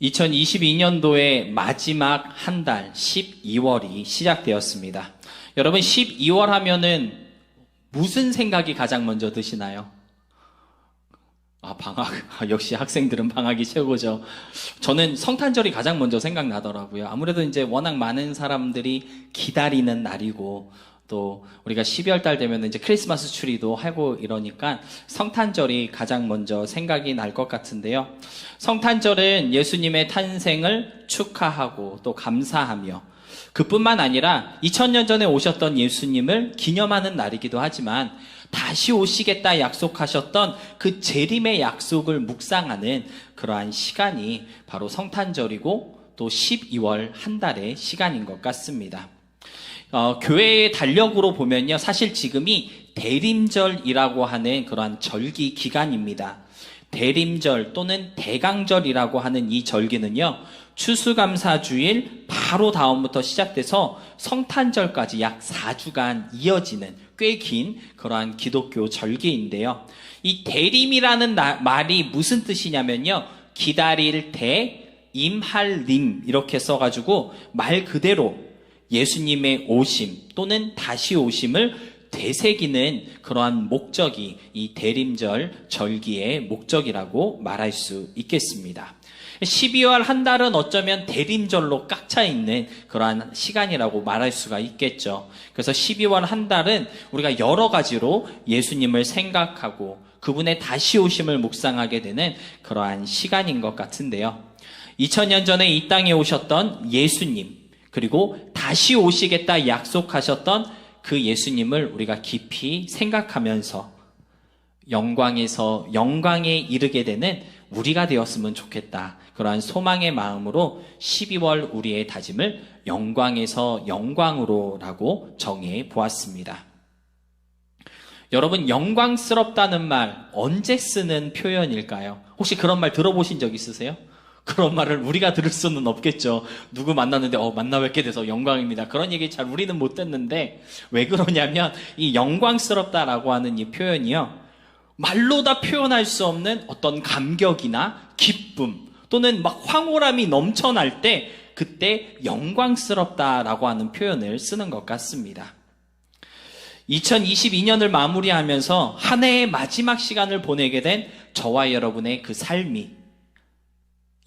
2022년도의 마지막 한 달 12월이 시작되었습니다. 여러분 12월 하면은 무슨 생각이 가장 먼저 드시나요? 방학. 역시 학생들은 방학이 최고죠. 저는 성탄절이 가장 먼저 생각나더라고요. 아무래도 이제 워낙 많은 사람들이 기다리는 날이고, 또 우리가 12월 달 되면 이제 크리스마스 추리도 하고 이러니까 성탄절이 가장 먼저 생각이 날 것 같은데요. 성탄절은 예수님의 탄생을 축하하고 또 감사하며, 그뿐만 아니라 2000년 전에 오셨던 예수님을 기념하는 날이기도 하지만 다시 오시겠다 약속하셨던 그 재림의 약속을 묵상하는 그러한 시간이 바로 성탄절이고 또 12월 한 달의 시간인 것 같습니다. 교회의 달력으로 보면요, 사실 지금이 대림절이라고 하는 그러한 절기 기간입니다. 대림절 또는 대강절이라고 하는 이 절기는요, 추수감사주일 바로 다음부터 시작돼서 성탄절까지 약 4주간 이어지는 꽤 긴 그러한 기독교 절기인데요. 이 대림이라는 말이 무슨 뜻이냐면요, 기다릴 대, 임할 림 이렇게 써가지고 말 그대로 예수님의 오심 또는 다시 오심을 되새기는 그러한 목적이 이 대림절 절기의 목적이라고 말할 수 있겠습니다. 12월 한 달은 어쩌면 대림절로 꽉 차 있는 그러한 시간이라고 말할 수가 있겠죠. 그래서 12월 한 달은 우리가 여러 가지로 예수님을 생각하고 그분의 다시 오심을 묵상하게 되는 그러한 시간인 것 같은데요. 2000년 전에 이 땅에 오셨던 예수님, 그리고 다시 오시겠다 약속하셨던 그 예수님을 우리가 깊이 생각하면서 영광에서 영광에 이르게 되는 우리가 되었으면 좋겠다. 그러한 소망의 마음으로 12월 우리의 다짐을 영광에서 영광으로라고 정해 보았습니다. 여러분, 영광스럽다는 말 언제 쓰는 표현일까요? 혹시 그런 말 들어보신 적 있으세요? 그런 말을 우리가 들을 수는 없겠죠. 누구 만났는데 만나 뵙게 돼서 영광입니다. 그런 얘기 잘 우리는 못 듣는데, 왜 그러냐면 이 영광스럽다라고 하는 이 표현이요, 말로 다 표현할 수 없는 어떤 감격이나 기쁨 또는 막 황홀함이 넘쳐날 때 그때 영광스럽다라고 하는 표현을 쓰는 것 같습니다. 2022년을 마무리하면서 한 해의 마지막 시간을 보내게 된 저와 여러분의 그 삶이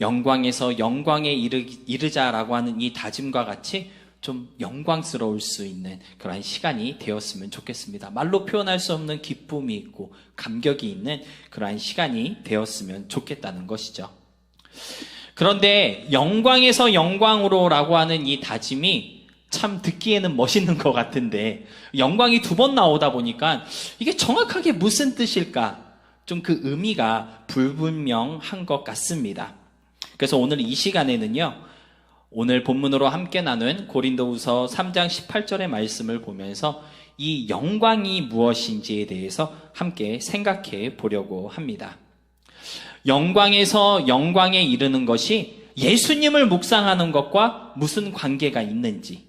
영광에서 영광에 이르자라고 하는 이 다짐과 같이 좀 영광스러울 수 있는 그런 시간이 되었으면 좋겠습니다. 말로 표현할 수 없는 기쁨이 있고 감격이 있는 그러한 시간이 되었으면 좋겠다는 것이죠. 그런데 영광에서 영광으로라고 하는 이 다짐이 참 듣기에는 멋있는 것 같은데, 영광이 2번 나오다 보니까 이게 정확하게 무슨 뜻일까? 좀 그 의미가 불분명한 것 같습니다. 그래서 오늘 이 시간에는요, 오늘 본문으로 함께 나눈 고린도후서 3장 18절의 말씀을 보면서 이 영광이 무엇인지에 대해서 함께 생각해 보려고 합니다. 영광에서 영광에 이르는 것이 예수님을 묵상하는 것과 무슨 관계가 있는지,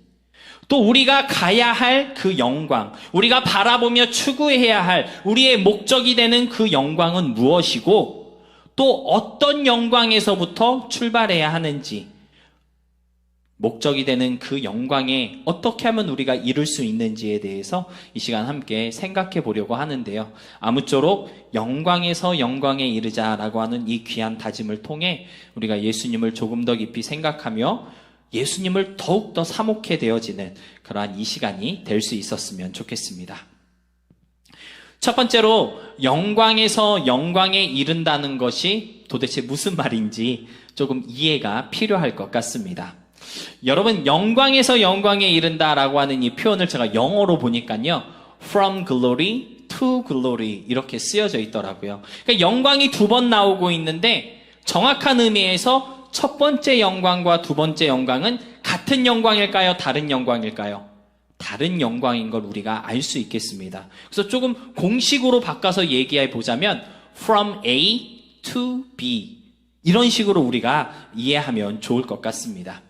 또 우리가 가야 할 그 영광, 우리가 바라보며 추구해야 할 우리의 목적이 되는 그 영광은 무엇이고, 또 어떤 영광에서부터 출발해야 하는지, 목적이 되는 그 영광에 어떻게 하면 우리가 이룰 수 있는지에 대해서 이 시간 함께 생각해 보려고 하는데요. 아무쪼록 영광에서 영광에 이르자라고 하는 이 귀한 다짐을 통해 우리가 예수님을 조금 더 깊이 생각하며 예수님을 더욱더 사목해 되어지는 그러한 이 시간이 될 수 있었으면 좋겠습니다. 첫 번째로, 영광에서 영광에 이른다는 것이 도대체 무슨 말인지 조금 이해가 필요할 것 같습니다. 여러분, 영광에서 영광에 이른다라고 하는 이 표현을 제가 영어로 보니까요, from glory to glory 이렇게 쓰여져 있더라고요. 그러니까 영광이 2번 나오고 있는데, 정확한 의미에서 첫 번째 영광과 두 번째 영광은 같은 영광일까요? 다른 영광일까요? 다른 영광인 걸 우리가 알 수 있겠습니다. 그래서 조금 공식으로 바꿔서 얘기해 보자면 from A to B, 이런 식으로 우리가 이해하면 좋을 것 같습니다.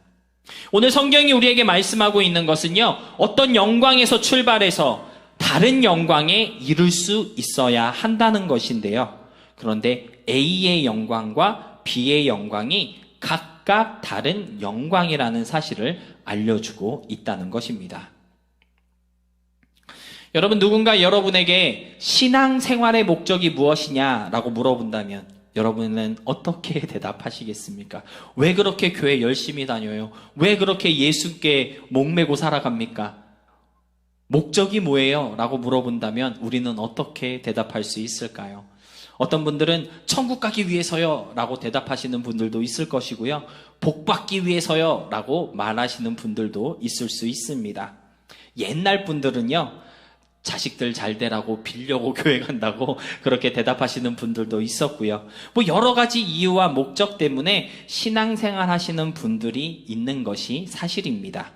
오늘 성경이 우리에게 말씀하고 있는 것은요, 어떤 영광에서 출발해서 다른 영광에 이룰 수 있어야 한다는 것인데요. 그런데 A의 영광과 B의 영광이 각각 다른 영광이라는 사실을 알려주고 있다는 것입니다. 여러분, 누군가 여러분에게 신앙생활의 목적이 무엇이냐라고 물어본다면 여러분은 어떻게 대답하시겠습니까? 왜 그렇게 교회 열심히 다녀요? 왜 그렇게 예수께 목매고 살아갑니까? 목적이 뭐예요? 라고 물어본다면 우리는 어떻게 대답할 수 있을까요? 어떤 분들은 천국 가기 위해서요 라고 대답하시는 분들도 있을 것이고요. 복 받기 위해서요 라고 말하시는 분들도 있을 수 있습니다. 옛날 분들은요, 자식들 잘 되라고 빌려고 교회 간다고 그렇게 대답하시는 분들도 있었고요. 뭐 여러 가지 이유와 목적 때문에 신앙생활 하시는 분들이 있는 것이 사실입니다.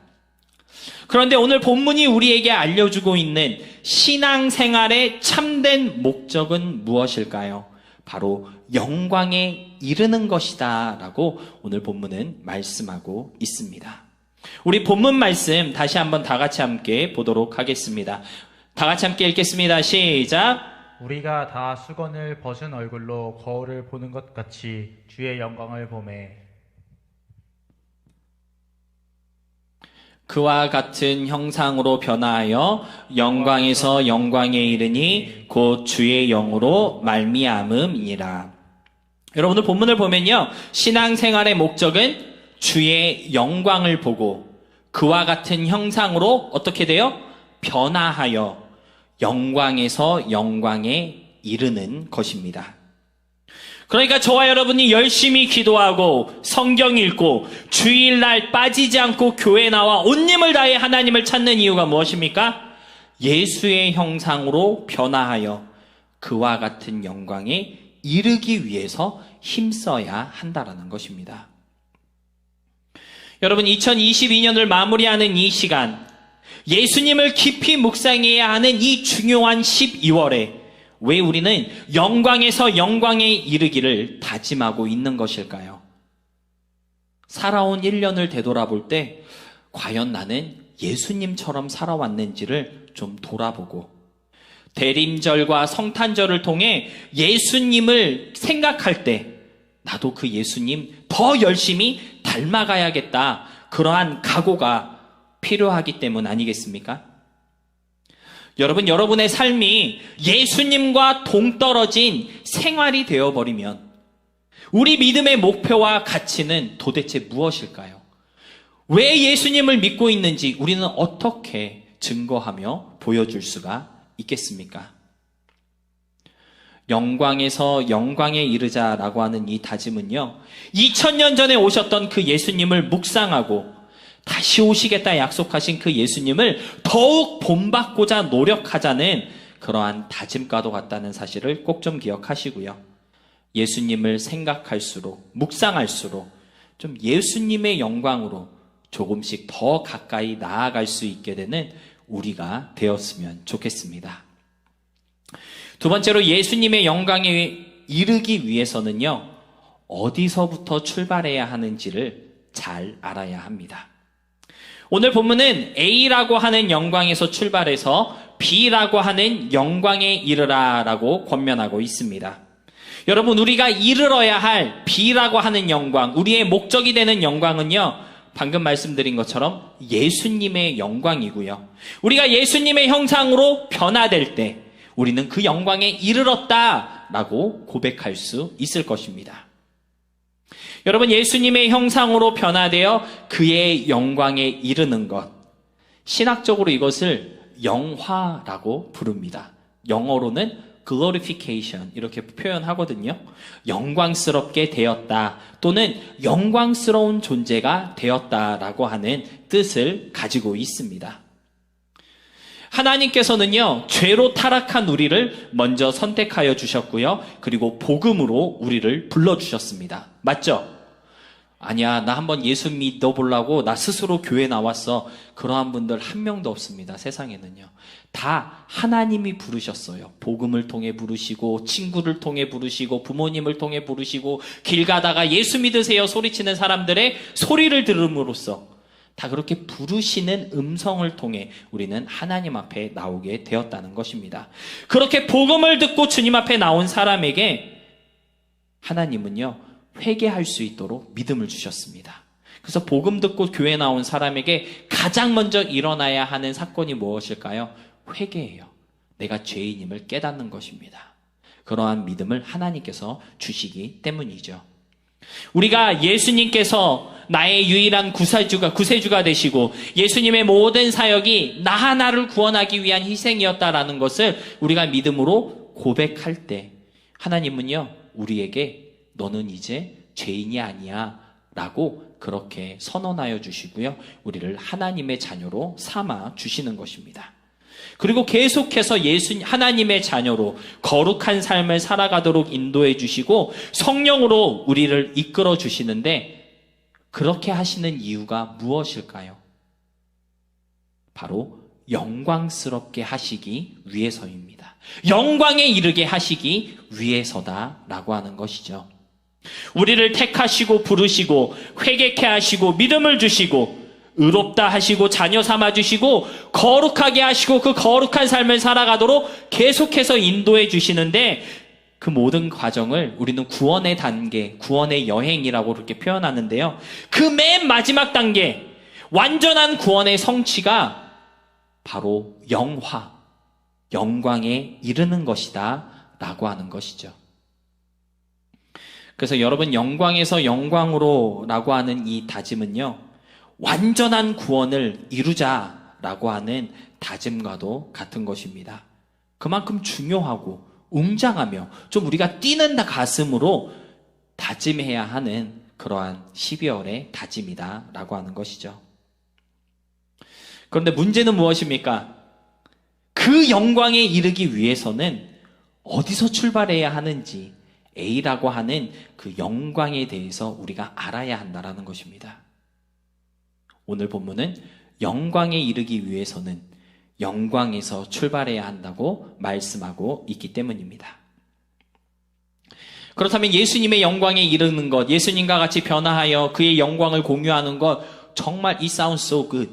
그런데 오늘 본문이 우리에게 알려주고 있는 신앙생활의 참된 목적은 무엇일까요? 바로 영광에 이르는 것이다 라고 오늘 본문은 말씀하고 있습니다. 우리 본문 말씀 다시 한번 다 같이 함께 보도록 하겠습니다. 다 같이 함께 읽겠습니다. 시작. 우리가 다 수건을 벗은 얼굴로 거울을 보는 것 같이 주의 영광을 보매 그와 같은 형상으로 변화하여 영광에서 영광에 이르니 곧 주의 영으로 말미암음이니라. 여러분들 본문을 보면요, 신앙생활의 목적은 주의 영광을 보고 그와 같은 형상으로 어떻게 돼요? 변화하여 영광에서 영광에 이르는 것입니다. 그러니까 저와 여러분이 열심히 기도하고 성경 읽고 주일날 빠지지 않고 교회 나와 온 힘을 다해 하나님을 찾는 이유가 무엇입니까? 예수의 형상으로 변화하여 그와 같은 영광에 이르기 위해서 힘써야 한다라는 것입니다. 여러분, 2022년을 마무리하는 이 시간, 예수님을 깊이 묵상해야 하는 이 중요한 12월에 왜 우리는 영광에서 영광에 이르기를 다짐하고 있는 것일까요? 살아온 1년을 되돌아볼 때 과연 나는 예수님처럼 살아왔는지를 좀 돌아보고, 대림절과 성탄절을 통해 예수님을 생각할 때 나도 그 예수님 더 열심히 닮아가야겠다, 그러한 각오가 필요하기 때문 아니겠습니까? 여러분, 여러분의 삶이 예수님과 동떨어진 생활이 되어버리면 우리 믿음의 목표와 가치는 도대체 무엇일까요? 왜 예수님을 믿고 있는지 우리는 어떻게 증거하며 보여줄 수가 있겠습니까? 영광에서 영광에 이르자라고 하는 이 다짐은요, 2000년 전에 오셨던 그 예수님을 묵상하고 다시 오시겠다 약속하신 그 예수님을 더욱 본받고자 노력하자는 그러한 다짐과도 같다는 사실을 꼭 좀 기억하시고요. 예수님을 생각할수록, 묵상할수록 좀 예수님의 영광으로 조금씩 더 가까이 나아갈 수 있게 되는 우리가 되었으면 좋겠습니다. 두 번째로, 예수님의 영광에 이르기 위해서는요, 어디서부터 출발해야 하는지를 잘 알아야 합니다. 오늘 본문은 A라고 하는 영광에서 출발해서 B라고 하는 영광에 이르라라고 권면하고 있습니다. 여러분, 우리가 이르러야 할 B라고 하는 영광, 우리의 목적이 되는 영광은요, 방금 말씀드린 것처럼 예수님의 영광이고요. 우리가 예수님의 형상으로 변화될 때 우리는 그 영광에 이르렀다라고 고백할 수 있을 것입니다. 여러분, 예수님의 형상으로 변화되어 그의 영광에 이르는 것, 신학적으로 이것을 영화라고 부릅니다. 영어로는 glorification 이렇게 표현하거든요. 영광스럽게 되었다, 또는 영광스러운 존재가 되었다라고 하는 뜻을 가지고 있습니다. 하나님께서는요, 죄로 타락한 우리를 먼저 선택하여 주셨고요, 그리고 복음으로 우리를 불러주셨습니다. 맞죠? 아니야, 나 한번 예수 믿어보려고 나 스스로 교회 나왔어. 그러한 분들 한 명도 없습니다. 세상에는요. 다 하나님이 부르셨어요. 복음을 통해 부르시고, 친구를 통해 부르시고, 부모님을 통해 부르시고, 길 가다가 예수 믿으세요 소리치는 사람들의 소리를 들음으로써 다 그렇게 부르시는 음성을 통해 우리는 하나님 앞에 나오게 되었다는 것입니다. 그렇게 복음을 듣고 주님 앞에 나온 사람에게 하나님은요, 회개할 수 있도록 믿음을 주셨습니다. 그래서 복음 듣고 교회 나온 사람에게 가장 먼저 일어나야 하는 사건이 무엇일까요? 회개예요. 내가 죄인임을 깨닫는 것입니다. 그러한 믿음을 하나님께서 주시기 때문이죠. 우리가 예수님께서 나의 유일한 구세주가 되시고 예수님의 모든 사역이 나 하나를 구원하기 위한 희생이었다라는 것을 우리가 믿음으로 고백할 때 하나님은요, 우리에게 너는 이제 죄인이 아니야 라고 그렇게 선언하여 주시고요, 우리를 하나님의 자녀로 삼아 주시는 것입니다. 그리고 계속해서 하나님의 자녀로 거룩한 삶을 살아가도록 인도해 주시고 성령으로 우리를 이끌어 주시는데, 그렇게 하시는 이유가 무엇일까요? 바로 영광스럽게 하시기 위해서입니다. 영광에 이르게 하시기 위해서다라고 하는 것이죠. 우리를 택하시고 부르시고 회개케 하시고 믿음을 주시고 의롭다 하시고 자녀 삼아 주시고 거룩하게 하시고 그 거룩한 삶을 살아가도록 계속해서 인도해 주시는데, 그 모든 과정을 우리는 구원의 단계, 구원의 여행이라고 그렇게 표현하는데요, 그 맨 마지막 단계, 완전한 구원의 성취가 바로 영광에 이르는 것이다 라고 하는 것이죠. 그래서 여러분, 영광에서 영광으로 라고 하는 이 다짐은요, 완전한 구원을 이루자라고 하는 다짐과도 같은 것입니다. 그만큼 중요하고 웅장하며 좀 우리가 뛰는 가슴으로 다짐해야 하는 그러한 12월의 다짐이다라고 하는 것이죠. 그런데 문제는 무엇입니까? 그 영광에 이르기 위해서는 어디서 출발해야 하는지, A라고 하는 그 영광에 대해서 우리가 알아야 한다라는 것입니다. 오늘 본문은 영광에 이르기 위해서는 영광에서 출발해야 한다고 말씀하고 있기 때문입니다. 그렇다면 예수님의 영광에 이르는 것, 예수님과 같이 변화하여 그의 영광을 공유하는 것, 정말 it sounds so good.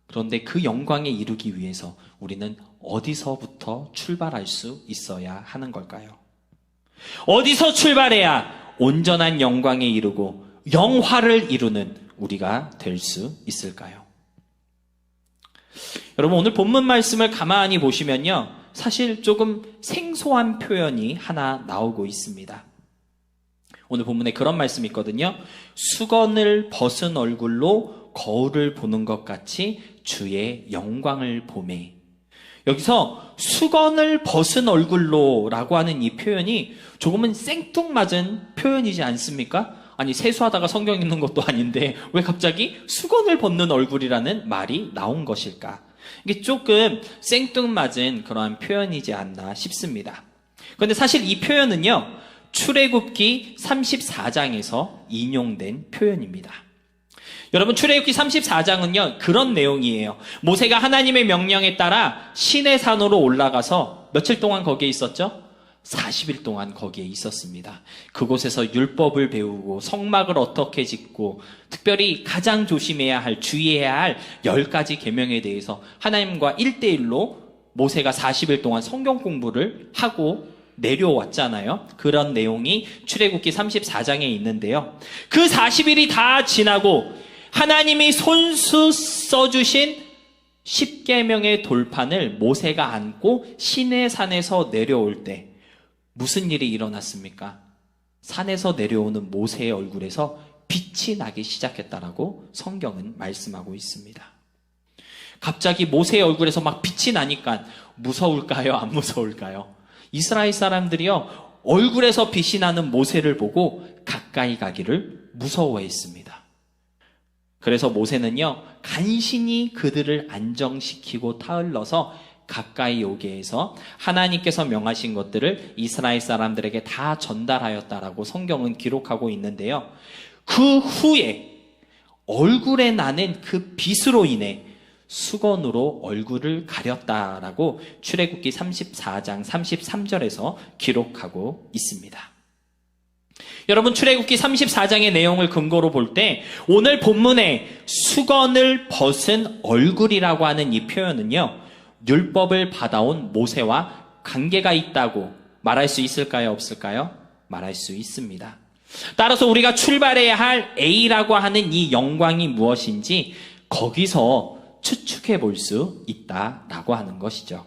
그런데 그 영광에 이르기 위해서 우리는 어디서부터 출발할 수 있어야 하는 걸까요? 어디서 출발해야 온전한 영광에 이르고 영화를 이루는 우리가 될 수 있을까요? 여러분, 오늘 본문 말씀을 가만히 보시면요, 사실 조금 생소한 표현이 하나 나오고 있습니다. 오늘 본문에 그런 말씀이 있거든요. 수건을 벗은 얼굴로 거울을 보는 것 같이 주의 영광을 보매. 여기서 수건을 벗은 얼굴로 라고 하는 이 표현이 조금은 생뚱맞은 표현이지 않습니까? 아니, 세수하다가 성경 읽는 것도 아닌데 왜 갑자기 수건을 벗는 얼굴이라는 말이 나온 것일까? 이게 조금 생뚱맞은 그러한 표현이지 않나 싶습니다. 그런데 사실 이 표현은요, 출애굽기 34장에서 인용된 표현입니다. 여러분, 출애굽기 34장은요, 그런 내용이에요. 모세가 하나님의 명령에 따라 시내 산으로 올라가서 며칠 동안 거기에 있었죠? 40일 동안 거기에 있었습니다. 그곳에서 율법을 배우고 성막을 어떻게 짓고 특별히 가장 조심해야 할, 주의해야 할 10가지 계명에 대해서 하나님과 1대1로 모세가 40일 동안 성경 공부를 하고 내려왔잖아요. 그런 내용이 출애굽기 34장에 있는데요. 그 40일이 다 지나고 하나님이 손수 써주신 10계명의 돌판을 모세가 안고 시내산에서 내려올 때 무슨 일이 일어났습니까? 산에서 내려오는 모세의 얼굴에서 빛이 나기 시작했다라고 성경은 말씀하고 있습니다. 갑자기 모세의 얼굴에서 막 빛이 나니까 무서울까요? 안 무서울까요? 이스라엘 사람들이요, 얼굴에서 빛이 나는 모세를 보고 가까이 가기를 무서워했습니다. 그래서 모세는요, 간신히 그들을 안정시키고 타을러서 가까이 오게 해서 하나님께서 명하신 것들을 이스라엘 사람들에게 다 전달하였다라고 성경은 기록하고 있는데요. 그 후에 얼굴에 나는 그 빛으로 인해 수건으로 얼굴을 가렸다라고 출애굽기 34장 33절에서 기록하고 있습니다. 여러분, 출애굽기 34장의 내용을 근거로 볼 때 오늘 본문에 수건을 벗은 얼굴이라고 하는 이 표현은요, 율법을 받아온 모세와 관계가 있다고 말할 수 있을까요? 없을까요? 말할 수 있습니다. 따라서 우리가 출발해야 할 A라고 하는 이 영광이 무엇인지 거기서 추측해 볼 수 있다라고 하는 것이죠.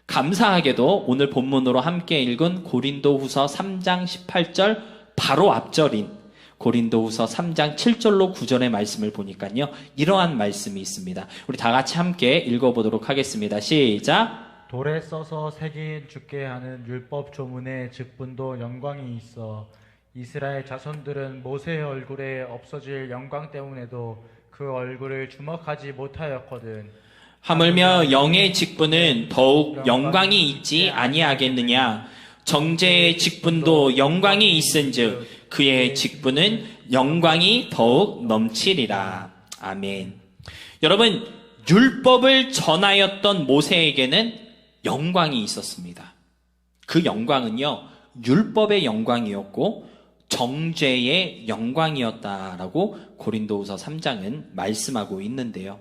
감사하게도 오늘 본문으로 함께 읽은 고린도후서 3장 18절 바로 앞절인 고린도후서 3장 7절로 9절의 말씀을 보니까요, 이러한 말씀이 있습니다. 우리 다 같이 함께 읽어보도록 하겠습니다. 시작. 돌에 써서 새긴 죽게 하는 율법 조문의 직분도 영광이 있어 이스라엘 자손들은 모세의 얼굴에 없어질 영광 때문에도 그 얼굴을 주목하지 못하였거든. 하물며 영의 직분은 더욱 영광이 있지 아니하겠느냐. 정죄의 직분도 영광이 있은즉 그의 직분은 영광이 더욱 넘치리라. 아멘. 여러분, 율법을 전하였던 모세에게는 영광이 있었습니다. 그 영광은요, 율법의 영광이었고 정죄의 영광이었다라고 고린도후서 3장은 말씀하고 있는데요.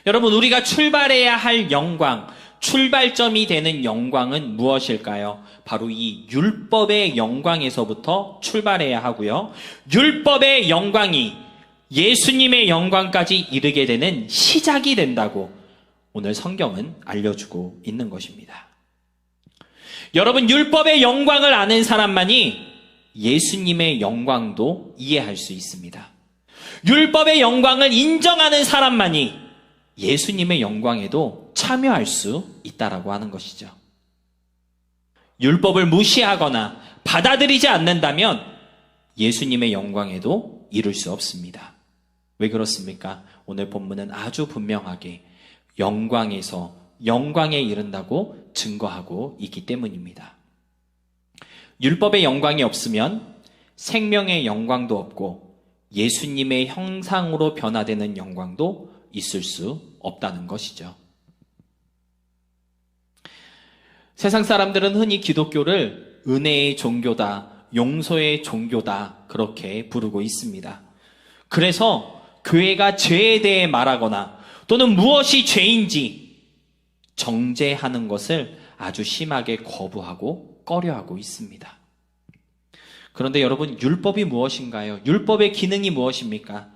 여러분, 우리가 출발해야 할 영광, 출발점이 되는 영광은 무엇일까요? 바로 이 율법의 영광에서부터 출발해야 하고요. 율법의 영광이 예수님의 영광까지 이르게 되는 시작이 된다고 오늘 성경은 알려주고 있는 것입니다. 여러분, 율법의 영광을 아는 사람만이 예수님의 영광도 이해할 수 있습니다. 율법의 영광을 인정하는 사람만이 예수님의 영광에도 참여할 수 있다라고 하는 것이죠. 율법을 무시하거나 받아들이지 않는다면 예수님의 영광에도 이룰 수 없습니다. 왜 그렇습니까? 오늘 본문은 아주 분명하게 영광에서 영광에 이른다고 증거하고 있기 때문입니다. 율법의 영광이 없으면 생명의 영광도 없고 예수님의 형상으로 변화되는 영광도 있을 수 없다는 것이죠. 세상 사람들은 흔히 기독교를 은혜의 종교다, 용서의 종교다 그렇게 부르고 있습니다. 그래서 교회가 죄에 대해 말하거나 또는 무엇이 죄인지 정죄하는 것을 아주 심하게 거부하고 꺼려하고 있습니다. 그런데 여러분, 율법이 무엇인가요? 율법의 기능이 무엇입니까?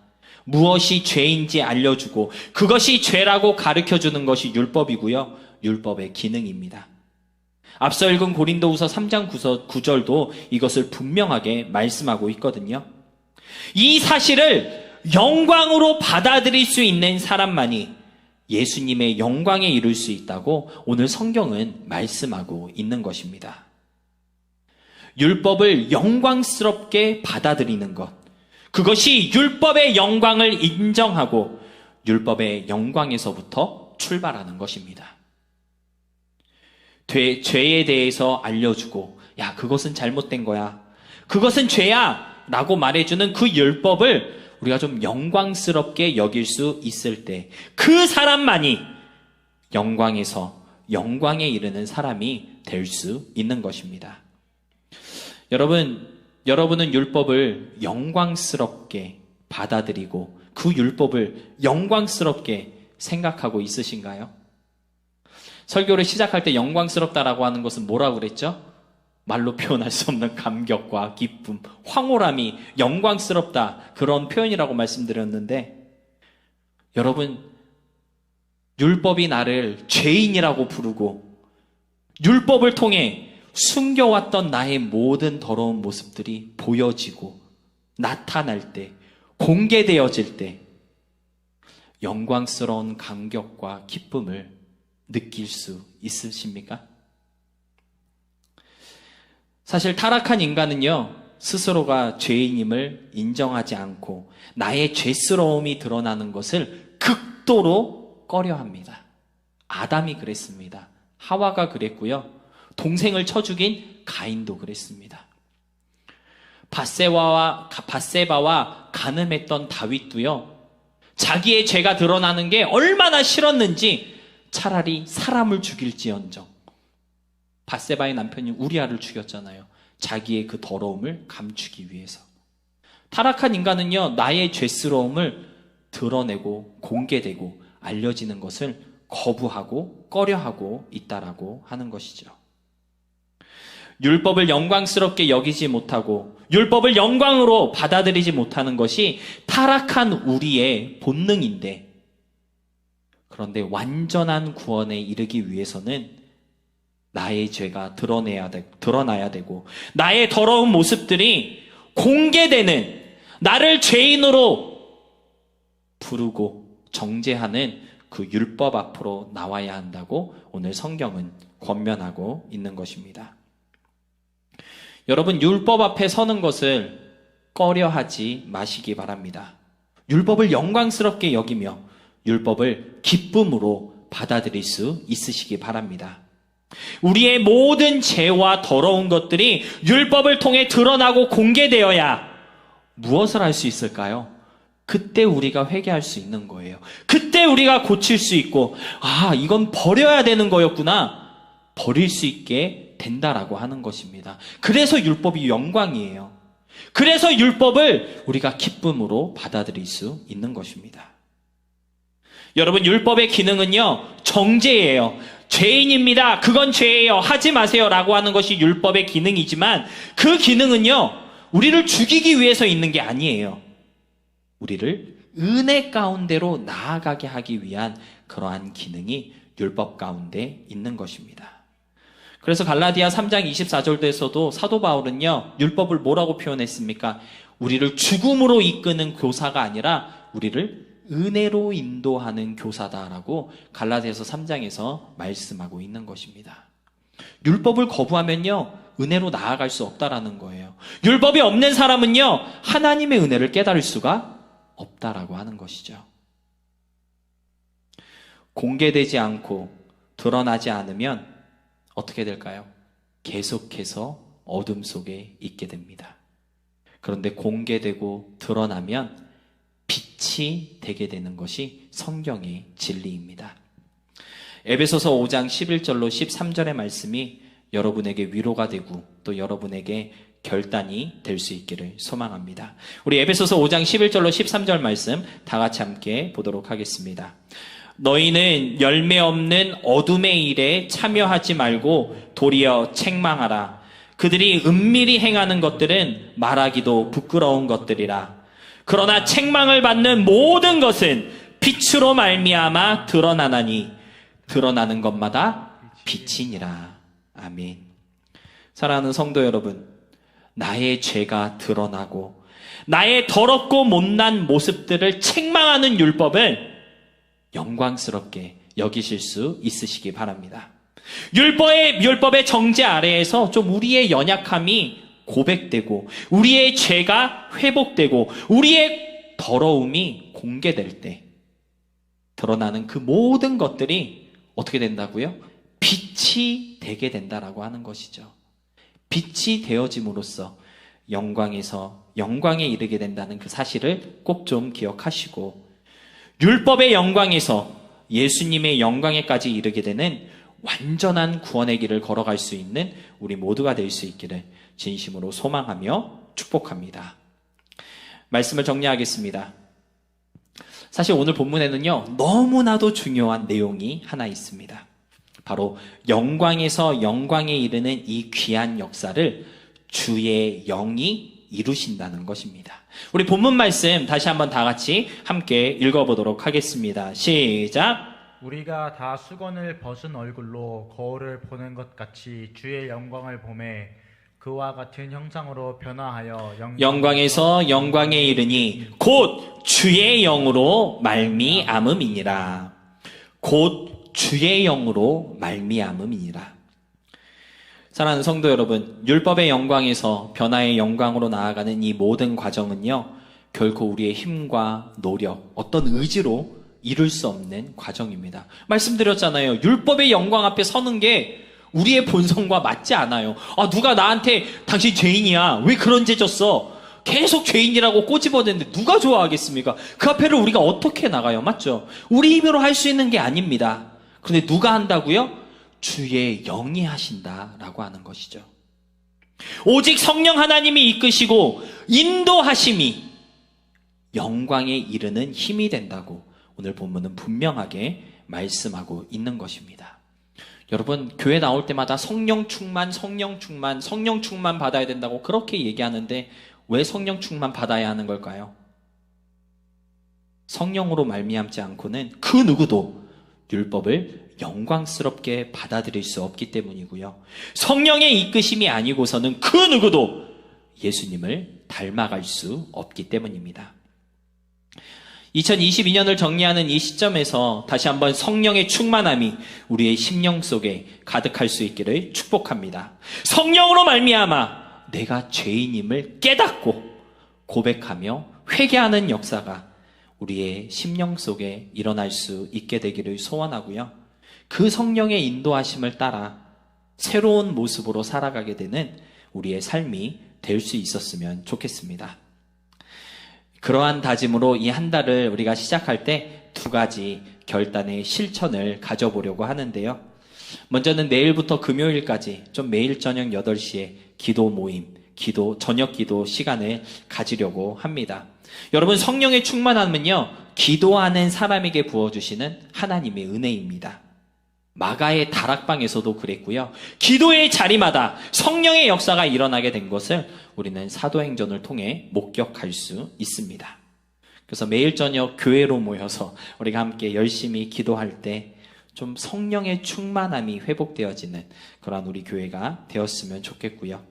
무엇이 죄인지 알려주고 그것이 죄라고 가르쳐주는 것이 율법이고요. 율법의 기능입니다. 앞서 읽은 고린도후서 3장 9절도 이것을 분명하게 말씀하고 있거든요. 이 사실을 영광으로 받아들일 수 있는 사람만이 예수님의 영광에 이룰 수 있다고 오늘 성경은 말씀하고 있는 것입니다. 율법을 영광스럽게 받아들이는 것, 그것이 율법의 영광을 인정하고 율법의 영광에서부터 출발하는 것입니다. 죄에 대해서 알려주고, 야, 그것은 잘못된 거야, 그것은 죄야 라고 말해주는 그 율법을 우리가 좀 영광스럽게 여길 수 있을 때 그 사람만이 영광에서 영광에 이르는 사람이 될 수 있는 것입니다. 여러분은 율법을 영광스럽게 받아들이고 그 율법을 영광스럽게 생각하고 있으신가요? 설교를 시작할 때 영광스럽다라고 하는 것은 뭐라고 그랬죠? 말로 표현할 수 없는 감격과 기쁨, 황홀함이 영광스럽다, 그런 표현이라고 말씀드렸는데, 여러분, 율법이 나를 죄인이라고 부르고 율법을 통해 숨겨왔던 나의 모든 더러운 모습들이 보여지고 나타날 때, 공개되어질 때 영광스러운 감격과 기쁨을 느낄 수 있으십니까? 사실 타락한 인간은요, 스스로가 죄인임을 인정하지 않고 나의 죄스러움이 드러나는 것을 극도로 꺼려합니다. 아담이 그랬습니다. 하와가 그랬고요. 동생을 쳐 죽인 가인도 그랬습니다. 밧세바와 간음했던 다윗도요, 자기의 죄가 드러나는 게 얼마나 싫었는지 차라리 사람을 죽일지언정, 밧세바의 남편인 우리아를 죽였잖아요. 자기의 그 더러움을 감추기 위해서. 타락한 인간은요, 나의 죄스러움을 드러내고 공개되고 알려지는 것을 거부하고 꺼려하고 있다라고 하는 것이죠. 율법을 영광스럽게 여기지 못하고 율법을 영광으로 받아들이지 못하는 것이 타락한 우리의 본능인데, 그런데 완전한 구원에 이르기 위해서는 나의 죄가 드러나야 되고 나의 더러운 모습들이 공개되는, 나를 죄인으로 부르고 정죄하는 그 율법 앞으로 나와야 한다고 오늘 성경은 권면하고 있는 것입니다. 여러분, 율법 앞에 서는 것을 꺼려하지 마시기 바랍니다. 율법을 영광스럽게 여기며 율법을 기쁨으로 받아들일 수 있으시기 바랍니다. 우리의 모든 죄와 더러운 것들이 율법을 통해 드러나고 공개되어야 무엇을 할 수 있을까요? 그때 우리가 회개할 수 있는 거예요. 그때 우리가 고칠 수 있고, 이건 버려야 되는 거였구나, 버릴 수 있게 된다라고 하는 것입니다. 그래서 율법이 영광이에요. 그래서 율법을 우리가 기쁨으로 받아들일 수 있는 것입니다. 여러분, 율법의 기능은요, 정죄예요. 죄인입니다, 그건 죄예요, 하지 마세요 라고 하는 것이 율법의 기능이지만, 그 기능은요, 우리를 죽이기 위해서 있는 게 아니에요. 우리를 은혜 가운데로 나아가게 하기 위한 그러한 기능이 율법 가운데 있는 것입니다. 그래서 갈라디아 3장 24절에서도 사도 바울은요, 율법을 뭐라고 표현했습니까? 우리를 죽음으로 이끄는 교사가 아니라 우리를 은혜로 인도하는 교사다라고 갈라디아서 3장에서 말씀하고 있는 것입니다. 율법을 거부하면요, 은혜로 나아갈 수 없다라는 거예요. 율법이 없는 사람은요, 하나님의 은혜를 깨달을 수가 없다라고 하는 것이죠. 공개되지 않고 드러나지 않으면 어떻게 될까요? 계속해서 어둠 속에 있게 됩니다. 그런데 공개되고 드러나면 빛이 되게 되는 것이 성경의 진리입니다. 에베소서 5장 11절로 13절의 말씀이 여러분에게 위로가 되고 또 여러분에게 결단이 될 수 있기를 소망합니다. 우리 에베소서 5장 11절로 13절 말씀 다 같이 함께 보도록 하겠습니다. 너희는 열매 없는 어둠의 일에 참여하지 말고 도리어 책망하라. 그들이 은밀히 행하는 것들은 말하기도 부끄러운 것들이라. 그러나 책망을 받는 모든 것은 빛으로 말미암아 드러나나니 드러나는 것마다 빛이니라. 아멘. 사랑하는 성도 여러분, 나의 죄가 드러나고 나의 더럽고 못난 모습들을 책망하는 율법을 영광스럽게 여기실 수 있으시기 바랍니다. 율법의 정죄 아래에서 좀 우리의 연약함이 고백되고 우리의 죄가 회복되고 우리의 더러움이 공개될 때 드러나는 그 모든 것들이 어떻게 된다고요? 빛이 되게 된다라고 하는 것이죠. 빛이 되어짐으로써 영광에서 영광에 이르게 된다는 그 사실을 꼭 좀 기억하시고, 율법의 영광에서 예수님의 영광에까지 이르게 되는 완전한 구원의 길을 걸어갈 수 있는 우리 모두가 될 수 있기를 진심으로 소망하며 축복합니다. 말씀을 정리하겠습니다. 사실 오늘 본문에는요, 너무나도 중요한 내용이 하나 있습니다. 바로 영광에서 영광에 이르는 이 귀한 역사를 주의 영이 이루신다는 것입니다. 우리 본문 말씀 다시 한번 다 같이 함께 읽어보도록 하겠습니다. 시작! 우리가 다 수건을 벗은 얼굴로 거울을 보는 것 같이 주의 영광을 보매 그와 같은 형상으로 변화하여 영광에서 영광에 이르니 곧 주의 영으로 말미암음이니라. 곧 주의 영으로 말미암음이니라. 사랑하는 성도 여러분, 율법의 영광에서 변화의 영광으로 나아가는 이 모든 과정은요, 결코 우리의 힘과 노력, 어떤 의지로 이룰 수 없는 과정입니다. 말씀드렸잖아요. 율법의 영광 앞에 서는 게 우리의 본성과 맞지 않아요. 누가 나한테 당신 죄인이야, 왜 그런 죄 졌어, 계속 죄인이라고 꼬집어대는데 누가 좋아하겠습니까? 그 앞에를 우리가 어떻게 나가요? 맞죠? 우리 힘으로 할 수 있는 게 아닙니다. 그런데 누가 한다고요? 주의 영이 하신다라고 하는 것이죠. 오직 성령 하나님이 이끄시고 인도하심이 영광에 이르는 힘이 된다고 오늘 본문은 분명하게 말씀하고 있는 것입니다. 여러분, 교회 나올 때마다 성령 충만, 성령 충만, 성령 충만 받아야 된다고 그렇게 얘기하는데 왜 성령 충만 받아야 하는 걸까요? 성령으로 말미암지 않고는 그 누구도 율법을 영광스럽게 받아들일 수 없기 때문이고요. 성령의 이끄심이 아니고서는 그 누구도 예수님을 닮아갈 수 없기 때문입니다. 2022년을 정리하는 이 시점에서 다시 한번 성령의 충만함이 우리의 심령 속에 가득할 수 있기를 축복합니다. 성령으로 말미암아 내가 죄인임을 깨닫고 고백하며 회개하는 역사가 우리의 심령 속에 일어날 수 있게 되기를 소원하고요. 그 성령의 인도하심을 따라 새로운 모습으로 살아가게 되는 우리의 삶이 될 수 있었으면 좋겠습니다. 그러한 다짐으로 이 한 달을 우리가 시작할 때 두 가지 결단의 실천을 가져보려고 하는데요. 먼저는 내일부터 금요일까지 좀 매일 저녁 8시에 기도 모임, 저녁 기도 시간을 가지려고 합니다. 여러분, 성령의 충만함은요, 기도하는 사람에게 부어주시는 하나님의 은혜입니다. 마가의 다락방에서도 그랬고요. 기도의 자리마다 성령의 역사가 일어나게 된 것을 우리는 사도행전을 통해 목격할 수 있습니다. 그래서 매일 저녁 교회로 모여서 우리가 함께 열심히 기도할 때 좀 성령의 충만함이 회복되어지는 그런 우리 교회가 되었으면 좋겠고요.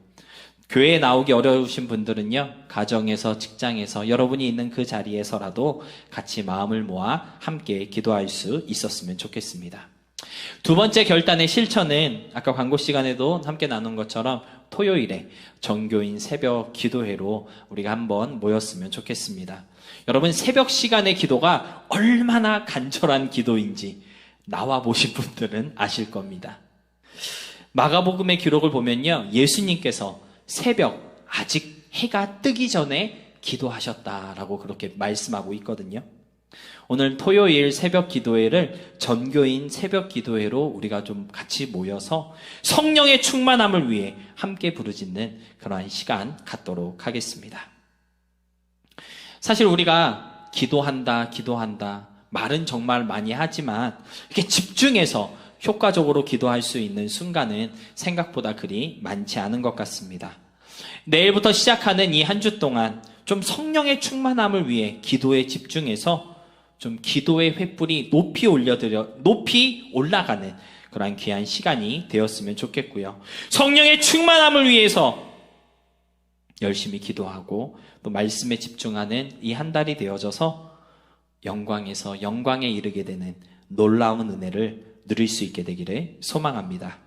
교회에 나오기 어려우신 분들은요, 가정에서, 직장에서, 여러분이 있는 그 자리에서라도 같이 마음을 모아 함께 기도할 수 있었으면 좋겠습니다. 두 번째 결단의 실천은 아까 광고 시간에도 함께 나눈 것처럼 토요일에 정교인 새벽 기도회로 우리가 한번 모였으면 좋겠습니다. 여러분, 새벽 시간의 기도가 얼마나 간절한 기도인지 나와 보신 분들은 아실 겁니다. 마가복음의 기록을 보면요, 예수님께서 새벽 아직 해가 뜨기 전에 기도하셨다라고 그렇게 말씀하고 있거든요. 오늘 토요일 새벽 기도회를 전교인 새벽 기도회로 우리가 좀 같이 모여서 성령의 충만함을 위해 함께 부르짖는 그러한 시간 갖도록 하겠습니다. 사실 우리가 기도한다 말은 정말 많이 하지만 이렇게 집중해서 효과적으로 기도할 수 있는 순간은 생각보다 그리 많지 않은 것 같습니다. 내일부터 시작하는 이 한 주 동안 좀 성령의 충만함을 위해 기도에 집중해서 좀 기도의 횃불이 높이 올라가는 그러한 귀한 시간이 되었으면 좋겠고요. 성령의 충만함을 위해서 열심히 기도하고 또 말씀에 집중하는 이 한 달이 되어져서 영광에서 영광에 이르게 되는 놀라운 은혜를 누릴 수 있게 되기를 소망합니다.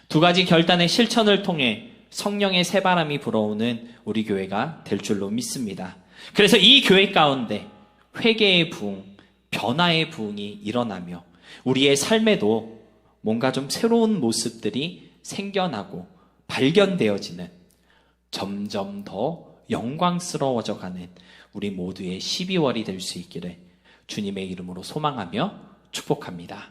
두 가지 결단의 실천을 통해 성령의 새바람이 불어오는 우리 교회가 될 줄로 믿습니다. 그래서 이 교회 가운데 회개의 부흥, 변화의 부흥이 일어나며 우리의 삶에도 뭔가 좀 새로운 모습들이 생겨나고 발견되어지는 점점 더 영광스러워져 가는 우리 모두의 12월이 될 수 있기를 주님의 이름으로 소망하며 축복합니다.